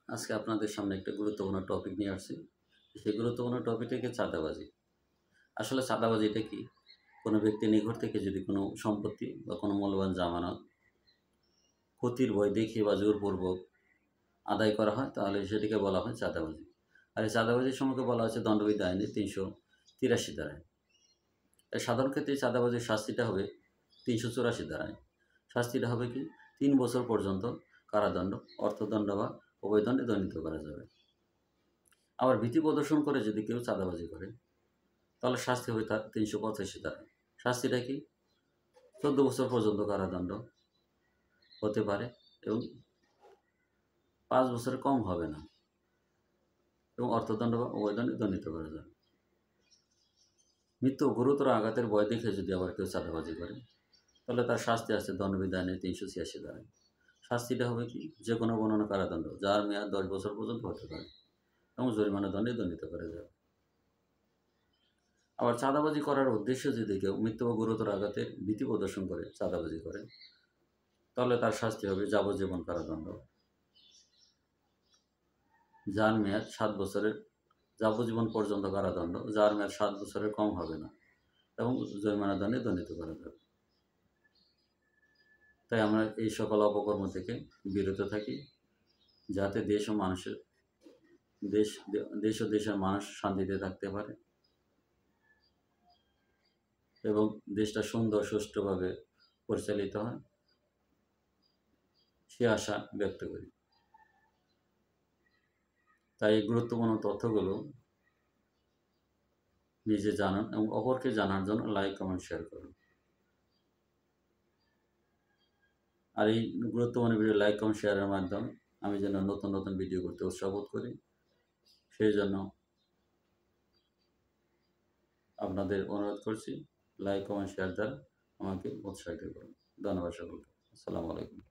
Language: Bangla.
আজকে আপনাদের সামনে একটা গুরুত্বপূর্ণ টপিক নিয়ে আসছি। সেই গুরুত্বপূর্ণ টপিকটাকে চাঁদাবাজি। আসলে চাঁদাবাজিটা কি? কোনো ব্যক্তির নিকট থেকে যদি কোনো সম্পত্তি বা কোনো মূল্যবান জামানত ক্ষতির ভয় দেখিয়ে বা জোরপূর্বক আদায় করা হয় তাহলে সেটিকে বলা হয় চাঁদাবাজি। আর এই চাঁদাবাজির সম্পর্কে বলা হচ্ছে দণ্ডবিধি আইনের ৩৮৩ ধারায়। সাধারণ ক্ষেত্রে চাঁদাবাজির শাস্তিটা হবে ৩৮৪ ধারায়। শাস্তিটা হবে কি? ৩ বছর পর্যন্ত কারাদণ্ড, অর্থদণ্ড বা উভয় দণ্ডে দণ্ডিত করা যাবে। আবার ভীতি প্রদর্শন করে যদি কেউ চাঁদাবাজি করে তাহলে শাস্তি হবে তার ৩৮৫ ধারায়। শাস্তিটা কি? ১৪ বছর পর্যন্ত কারাদণ্ড হতে পারে এবং ৫ বছরের কম হবে না এবং অর্থদণ্ড বা উভয় দণ্ডে দণ্ডিত করা যাবে। মৃত্যু গুরুতর আঘাতের ভয় দেখে যদি আবার কেউ চাঁদাবাজি করে তাহলে তার শাস্তি আছে দণ্ডবিধি আইনের ৩৮৬ ধারায়। শাস্তিটা হবে কি? যে কোনো বর্ণনা কারাদণ্ড যার মেয়াদ ১০ বছর পর্যন্ত হতে পারে এবং জরিমানা দণ্ডে দণ্ডিত করা যাবে। আবার চাঁদাবাজি করার উদ্দেশ্যে যদি কেউ মৃত্যু বা গুরুতর আঘাতের ভীতি প্রদর্শন করে চাঁদাবাজি করে তাহলে তার শাস্তি হবে যাবজ্জীবন কারাদণ্ড যার মেয়াদ ৭ বছরের যাবজ্জীবন পর্যন্ত কারাদণ্ড যার মেয়াদ ৭ বছরের কম হবে না এবং জরিমানা দণ্ডে দণ্ডিত করা যাবে। তাই আমরা এই সকল অপকর্ম থেকে বিরত থাকি যাতে দেশ ও দেশের মানুষ শান্তিতে থাকতে পারে এবং দেশটা সুন্দর সুষ্ঠুভাবে পরিচালিত হয় সে আশা ব্যক্ত করি। তাই এই গুরুত্বপূর্ণ তথ্যগুলো নিজে জানান এবং অপরকে জানার জন্য লাইক, কমেন্ট, শেয়ার করুন। আর এই গুরুত্বপূর্ণ ভিডিও লাইক, কমেন্ট, শেয়ারের মাধ্যমে আমি যেন নতুন নতুন ভিডিও করতে উৎসাহ বোধ করি সেই জন্য আপনাদের অনুরোধ করছি লাইক, কমেন্ট, শেয়ার দ্বারা আমাকে উৎসাহিত করুন। ধন্যবাদ সকলকে। আসসালামু আলাইকুম।